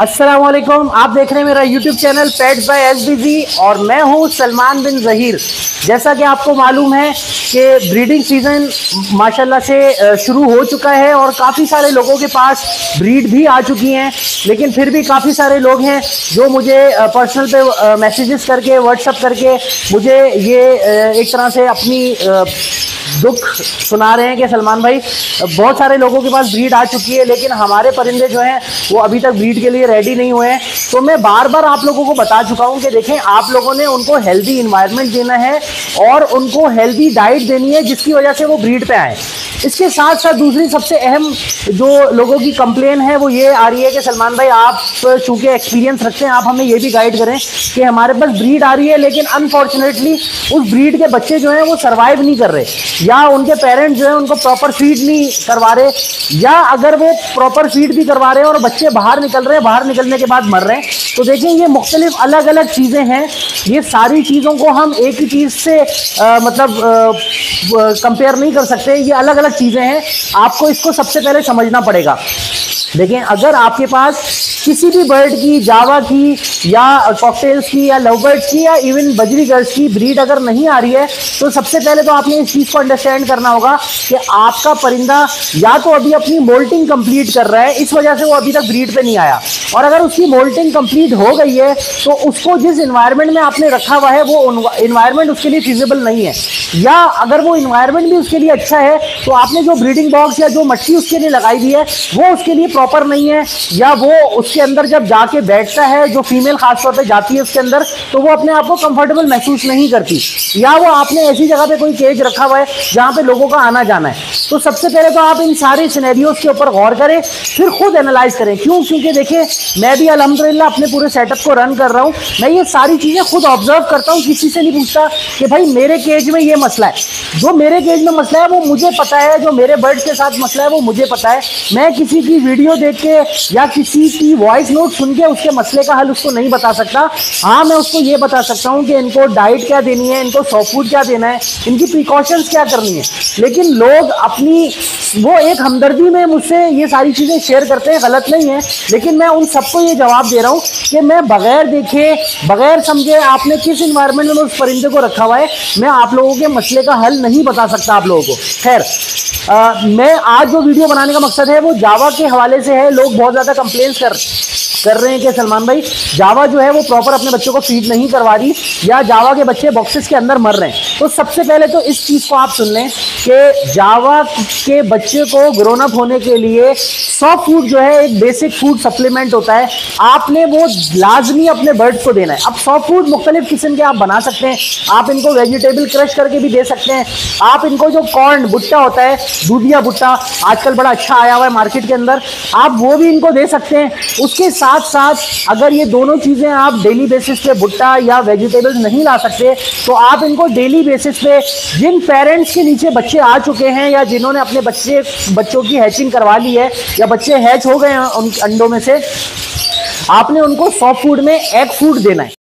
अस्सलामुअलैकुम, आप देख रहे हैं मेरा YouTube channel pets bye SBG और मैं हूं सलमान बिन ज़हीर। जैसा कि आपको मालूम है कि ब्रीडिंग सीज़न माशाल्लाह से शुरू हो चुका है और काफ़ी सारे लोगों के पास ब्रीड भी आ चुकी हैं, लेकिन फिर भी काफ़ी सारे लोग हैं जो मुझे पर्सनल पे मैसेजेस करके व्हाट्सअप करके मुझे ये एक तरह से अपनी दुख सुना रहे हैं कि सलमान भाई बहुत सारे लोगों के पास ब्रीड आ चुकी है लेकिन हमारे परिंदे जो हैं वो अभी तक ब्रीड के लिए रेडी नहीं हुए हैं। तो मैं बार बार आप लोगों को बता चुका हूं कि देखें, आप लोगों ने उनको हेल्दी इन्वायरमेंट देना है और उनको हेल्दी डाइट देनी है जिसकी वजह से वो ब्रीड पे आए। इसके साथ साथ दूसरी सबसे अहम जो लोगों की कंप्लेन है वो ये आ रही है कि सलमान भाई आप चूंकि एक्सपीरियंस रखते हैं, आप हमें ये भी गाइड करें कि हमारे पास ब्रीड आ रही है लेकिन अनफॉर्चुनेटली उस ब्रीड के बच्चे जो हैं वो सर्वाइव नहीं कर रहे, या उनके पेरेंट्स जो है उनको प्रॉपर फीड नहीं करवा रहे, या अगर वो प्रॉपर फीड भी करवा रहे हैं और बच्चे बाहर निकल रहे हैं, बाहर निकलने के बाद मर रहे हैं। तो देखिए, ये मुख्तलिफ अलग अलग चीज़ें हैं। ये सारी चीज़ों को हम एक ही चीज़ से कंपेयर नहीं कर सकते, ये अलग अलग चीज़ें हैं। आपको इसको सबसे पहले समझना पड़ेगा। देखें, अगर आपके पास किसी भी बर्ड की, जावा की या कॉकटेल्स की या लव बर्ड्स की या इवन बजरी गर्ल्स की ब्रीड अगर नहीं आ रही है तो सबसे पहले तो आपने इस चीज़ को अंडरस्टैंड करना होगा कि आपका परिंदा या तो अभी अपनी मोल्टिंग कंप्लीट कर रहा है, इस वजह से वो अभी तक ब्रीड पे नहीं आया, और अगर उसकी मोल्टिंग कंप्लीट हो गई है तो उसको जिस इन्वायरमेंट में आपने रखा हुआ है वो इन्वायरमेंट उसके लिए फिजिबल नहीं है, या अगर वो इन्वायरमेंट भी उसके लिए अच्छा है तो आपने जो ब्रीडिंग बॉक्स या जो मट्टी उसके लिए लगाई दी है वो उसके लिए प्रॉपर नहीं है, या वो उसके अंदर जब जाके बैठता है, जो फीमेल खासतौर पे जाती है उसके अंदर, तो वो अपने आप को कंफर्टेबल महसूस नहीं करती, या वो आपने ऐसी जगह पे कोई केज रखा हुआ है जहाँ पे लोगों का आना जाना है। तो सबसे पहले तो आप इन सारे सिनेरियोज के ऊपर गौर करें, फिर खुद एनालाइज करें। क्यों? क्योंकि देखिए, मैं भी अल्हम्दुलिल्लाह अपने पूरे सेटअप को रन कर रहा हूँ, मैं ये सारी चीज़ें खुद ऑब्जर्व करता हूँ, किसी से नहीं पूछता कि भाई मेरे केज में ये मसला है। जो मेरे केज में मसला है वो मुझे पता है, जो मेरे बर्ड्स के साथ मसला है वो मुझे पता है। मैं किसी की वीडियो देख के या किसी की वॉइस नोट सुन के उसके मसले का हल उसको नहीं बता सकता। हाँ, मैं उसको ये बता सकता हूँ कि इनको डाइट क्या देनी है, इनको सॉफ्ट फूड क्या देना है, इनकी प्रिकॉशंस क्या करनी है। लेकिन लोग अपनी वो एक हमदर्दी में मुझसे ये सारी चीज़ें शेयर करते हैं, गलत नहीं है, लेकिन मैं उन सबको ये जवाब दे रहा हूँ कि मैं बगैर देखे, बगैर समझे आपने किस इन्वायरमेंट में उस परिंदे को रखा हुआ है, मैं आप लोगों के मसले का हल नहीं बता सकता आप लोगों को। खैर, मैं आज जो वीडियो बनाने का मकसद है वो जावा के हवाले से है। लोग बहुत ज़्यादा कंप्लेंट्स कर रहे हैं कि सलमान भाई जावा जो है वो प्रॉपर अपने बच्चों को फीड नहीं करवा रही, या जावा के बच्चे बॉक्सेस के अंदर मर रहे हैं। तो सबसे पहले तो इस चीज़ को आप सुन लें कि जावा के बच्चे को ग्रोन अप होने के लिए सॉफ्ट फूड जो है एक बेसिक फूड सप्लीमेंट होता है, आपने वो लाजमी अपने बर्ड्स को देना है। अब सॉफ्ट फूड मुख्तलिफ किस्म के आप बना सकते हैं, आप इनको वेजिटेबल क्रश करके भी दे सकते हैं, आप इनको जो कॉर्न भुट्टा होता है, दूधिया भुट्टा आजकल बड़ा अच्छा आया हुआ है मार्केट के अंदर, आप वो भी इनको दे सकते हैं। उसके साथ साथ अगर ये दोनों चीज़ें आप डेली बेसिस पे भुट्टा या वेजिटेबल्स नहीं ला सकते तो आप इनको डेली बेसिस पे, जिन पेरेंट्स के नीचे बच्चे आ चुके हैं या जिन्होंने अपने बच्चों की हैचिंग करवा ली है या बच्चे हैच हो गए हैं उन अंडों में से, आपने उनको सॉफ्ट फूड में एग फूड देना है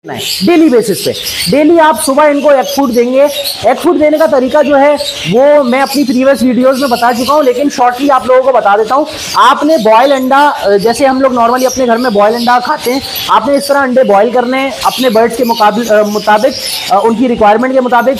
डेली बेसिस पे। डेली आप सुबह इनको एग फूड देंगे। एग फूड देने का तरीका जो है वो मैं अपनी प्रीवियस वीडियोस में बता चुका हूं, लेकिन शॉर्टली आप लोगों को बता देता हूं। आपने बॉयल अंडा, जैसे हम लोग नॉर्मली अपने घर में बॉयल अंडा खाते हैं, आपने इस तरह अंडे बॉयल करने हैं अपने बर्ड्स के मुताबिक, उनकी रिक्वायरमेंट के मुताबिक।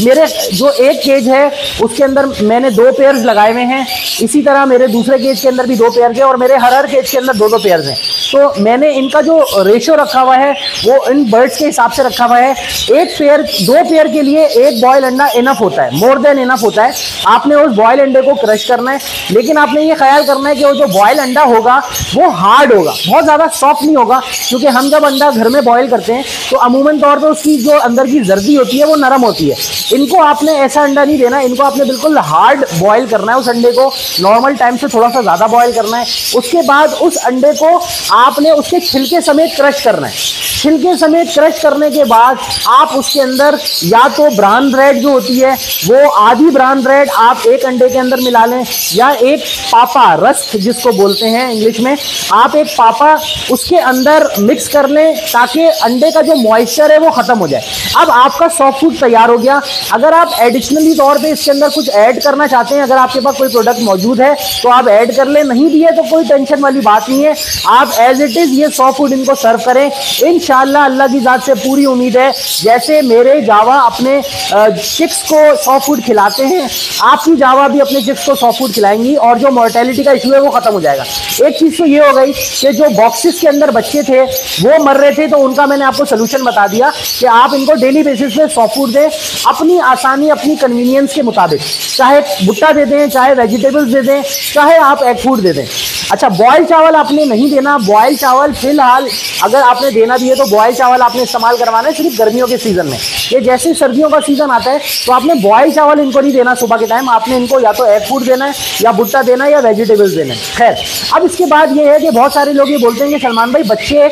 मेरे जो एक केज है उसके अंदर मैंने 2 पेयर्स लगाए हुए हैं, इसी तरह मेरे दूसरे केज के अंदर भी 2 पेयर हैं, और मेरे हर केज के अंदर 2-2 पेयर्स हैं। तो मैंने इनका जो रेशो रखा हुआ है वो इन बर्ड्स के हिसाब से रखा हुआ है। 2 पेयर के लिए एक बॉयल अंडा इनफ होता है, मोर देन इनफ होता है। आपने उस बॉयल अंडे को क्रश करना है, लेकिन आपने ये ख्याल करना है कि वो जो बॉयल अंडा होगा वो हार्ड होगा, बहुत ज़्यादा सॉफ्ट नहीं होगा, क्योंकि हम जब अंडा घर में बॉयल करते हैं तो अमूमन तौर पर उसकी जो अंदर की जर्दी होती है वो नरम होती है। इनको आपने ऐसा अंडा नहीं देना, इनको आपने बिल्कुल हार्ड बॉयल करना है। उस अंडे को नॉर्मल टाइम से थोड़ा सा ज़्यादा बॉयल करना है। उसके बाद उस अंडे को आपने उसके छिलके समेत क्रश करना है। छिलके समेत क्रश करने के बाद आप उसके अंदर या तो ब्राउन ब्रेड जो होती है वो आधी ब्राउन ब्रेड आप एक अंडे के अंदर मिला लें, या एक पापा रस्क जिसको बोलते हैं इंग्लिश में, आप एक पापा उसके अंदर मिक्स कर लें ताकि अंडे का जो मॉइस्चर है वो खत्म हो जाए। अब आपका सॉफ्ट फूड तैयार हो गया। अगर आप एडिशनली तौर पे इसके अंदर कुछ ऐड करना चाहते हैं, अगर आपके पास कोई प्रोडक्ट मौजूद है तो आप ऐड कर लें, नहीं भी है तो कोई टेंशन वाली बात नहीं है, आप एज इट इज ये सॉफ्ट फूड इनको सर्व करें। इंशाल्लाह अल्लाह की जात से पूरी उम्मीद है जैसे मेरे जावा अपने चिक्स को सॉफ्ट फूड खिलाते हैं, आपकी जावा भी अपने चिक्स को सॉफ्ट फूड खिलाएंगी और जो मोर्टेलिटी का इशू है वो खत्म हो जाएगा। एक चीज तो ये हो गई कि जो बॉक्सेस के अंदर बच्चे थे वो मर रहे थे, तो उनका मैंने आपको सोल्यूशन बता दिया कि आप इनको डेली बेसिस पे सॉफ्ट फूड दें, अपनी आसानी अपनी कन्वीनियंस के मुताबिक, चाहे भुट्टा दे दें, चाहे वेजिटेबल्स दे दें, चाहे आप एग फूड दे दें। अच्छा, बॉयल चावल आपने नहीं देना। बॉयल चावल फिलहाल अगर आपने देना भी है तो बॉयल चावल आपने इस्तेमाल करवाना है सिर्फ गर्मियों के सीजन में। ये जैसे सर्दियों का सीजन आता है तो आपने बॉयल चावल इनको नहीं देना सुबह के टाइम, आपने इनको या तो एग फूड देना है या भुट्टा देना है या वेजिटेबल्स देना है। खैर, अब इसके बाद ये है कि बहुत सारे लोग ये बोलते हैं कि सलमान भाई बच्चे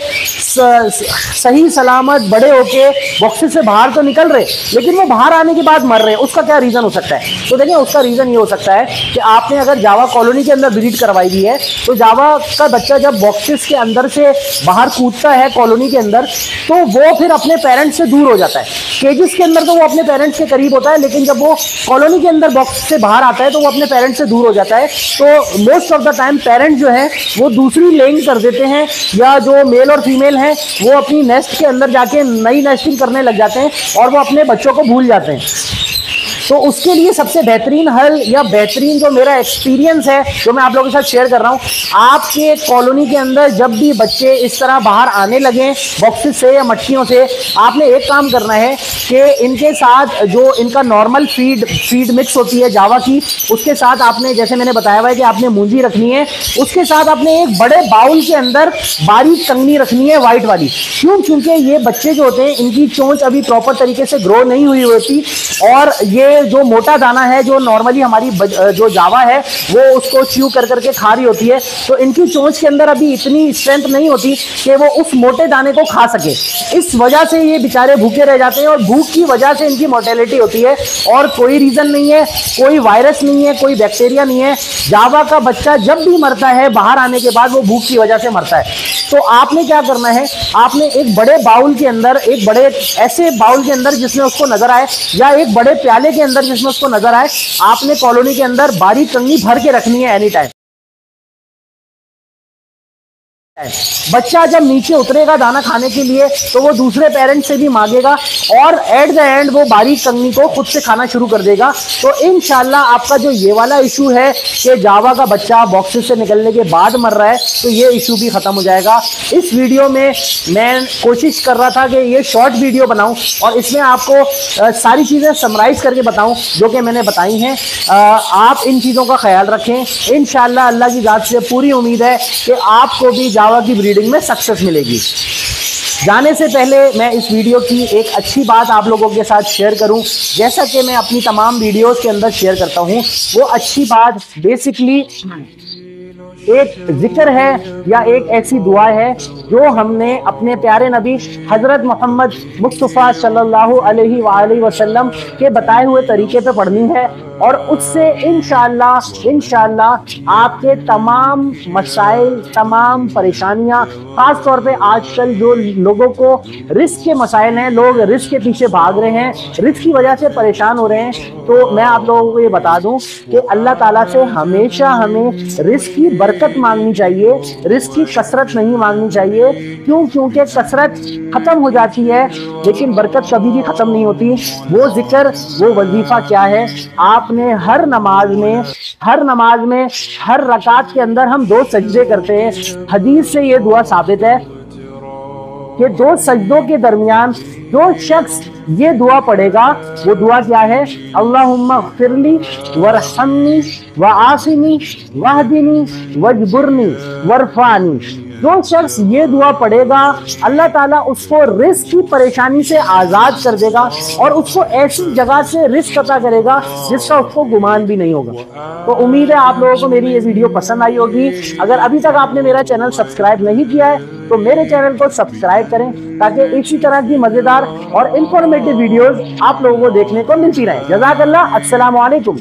सही सलामत बड़े होके बॉक्सेस से बाहर तो निकल रहे लेकिन वो बाहर आने के बाद मर रहे हैं, उसका क्या रीजन हो सकता है? तो देखिए, उसका रीजन ये हो सकता है कि आपने अगर जावा कॉलोनी के अंदर ब्रीड करवाई हुई है तो जावा का बच्चा जब बॉक्सेस के अंदर से बाहर कूदता है कॉलोनी के अंदर तो वो फिर अपने पेरेंट्स से दूर हो जाता है। केजेस के अंदर तो वो अपने पेरेंट्स के करीब होता है, लेकिन जब वो कॉलोनी के अंदर बॉक्स से बाहर आता है तो वो अपने पेरेंट्स से दूर हो जाता है। तो most of the time parents जो है वो दूसरी लेइंग कर देते हैं, या जो मेल और फीमेल हैं वो अपनी नेस्ट के अंदर जाके नई नेस्टिंग करने लग जाते हैं और वो अपने बच्चों को भूल जाते हैं। तो उसके लिए सबसे बेहतरीन हल या बेहतरीन जो मेरा एक्सपीरियंस है जो मैं आप लोगों के साथ शेयर कर रहा हूँ, आपके कॉलोनी के अंदर जब भी बच्चे इस तरह बाहर आने लगे बॉक्सेस से या मटकियों से, आपने एक काम करना है कि इनके साथ जो इनका नॉर्मल फीड मिक्स होती है जावा की, उसके साथ आपने जैसे मैंने बताया हुआ है कि आपने मूंजी रखनी है, उसके साथ आपने एक बड़े बाउल के अंदर बारीक कंगनी रखनी है वाइट वाली। क्यों? क्योंकि ये बच्चे जो होते हैं इनकी चोंच अभी प्रॉपर तरीके से ग्रो नहीं हुई होती और ये जो मोटा दाना है जो नॉर्मली हमारी जो जावा है वो उसको च्यू कर करके खा रही होती है, तो इनकी चोंच के अंदर अभी इतनी स्ट्रेंथ नहीं होती कि वो उस मोटे दाने को खा सके। इस वजह से ये बेचारे भूखे रह जाते हैं और भूख की वजह से इनकी मोर्टेलिटी होती है और कोई रीजन नहीं है, कोई वायरस नहीं है, कोई बैक्टीरिया नहीं है। जावा का बच्चा जब भी मरता है बाहर आने के बाद वो भूख की वजह से मरता है। तो आपने क्या करना है, आपने एक बड़े बाउल के अंदर, एक बड़े ऐसे बाउल के अंदर जिसमें उसको नजर आए या एक बड़े प्याले के अंदर जिसमें उसको नजर आए, आपने कॉलोनी के अंदर बारीक कंघी भर के रखनी है एनी टाइम। बच्चा जब नीचे उतरेगा दाना खाने के लिए तो वो दूसरे पेरेंट से भी मांगेगा और एट द एंड वो बारीक कंगनी को खुद से खाना शुरू कर देगा। तो इंशाल्लाह आपका जो ये वाला इशू है कि जावा का बच्चा बॉक्सेस से निकलने के बाद मर रहा है, तो ये इशू भी खत्म हो जाएगा। इस वीडियो में मैं कोशिश कर रहा था कि ये शॉर्ट वीडियो बनाऊं और इसमें आपको सारी चीजें समराइज करके बताऊं जो कि मैंने बताई हैं। आप इन चीजों का ख्याल रखें। इंशाल्लाह अल्लाह की जात से पूरी उम्मीद है कि आपको भी जावा की ब्रीडिंग में सक्सेस मिलेगी। जाने से पहले मैं इस वीडियो की एक अच्छी बात आप लोगों के साथ शेयर करूं, जैसा कि मैं अपनी तमाम वीडियोस के अंदर शेयर करता हूं। वो अच्छी बात बेसिकली एक जिक्र है या एक ऐसी दुआ है जो हमने अपने प्यारे नबी हजरत मोहम्मद मुस्तफ़ा सल्लल्लाहु अलैहि वसल्लम के बताए हुए तरीके पे पढ़नी है और उससे इंशाअल्लाह आपके तमाम मसाइल, तमाम परेशानियां, खास तौर पे आजकल जो लोगों को रिस्क के मसाइल हैं, लोग रिस्क के पीछे भाग रहे हैं, रिस्क की वजह से परेशान हो रहे हैं, तो मैं आप लोगों को ये बता दूं कि अल्लाह ताला से हमेशा हमें रिस्क की बरकत मांगनी चाहिए, रिस्क की कसरत नहीं मांगनी चाहिए। क्यों? क्योंकि कसरत खत्म हो जाती है लेकिन बरकत कभी भी खत्म नहीं होती। वो जिक्र, वो वजीफा क्या है, आपने हर नमाज में हर रकात के अंदर हम 2 सजदे करते हैं। हदीस से ये दुआ साबित है कि 2 सजदों के दरमियान जो शख्स ये दुआ पढ़ेगा, वो दुआ क्या है, अल्लाहुम्मा ग़फ़िरली वरहमनी वआफ़िनी वहदिनी वजबुरनी वरफ़ानी। जो शख्स ये दुआ पढ़ेगा अल्लाह ताला उसको रिस्क की परेशानी से आजाद कर देगा और उसको ऐसी जगह से रिस्क अता करेगा जिसका उसको गुमान भी नहीं होगा। तो उम्मीद है आप लोगों को मेरी ये वीडियो पसंद आई होगी। अगर अभी तक आपने मेरा चैनल सब्सक्राइब नहीं किया है तो मेरे चैनल को सब्सक्राइब करें ताकि इसी तरह की मजेदार और इंफॉर्मेटिव वीडियोस आप लोगों को देखने को मिलती रहे। जज़ाकल्लाह, अस्सलाम वालेकुम।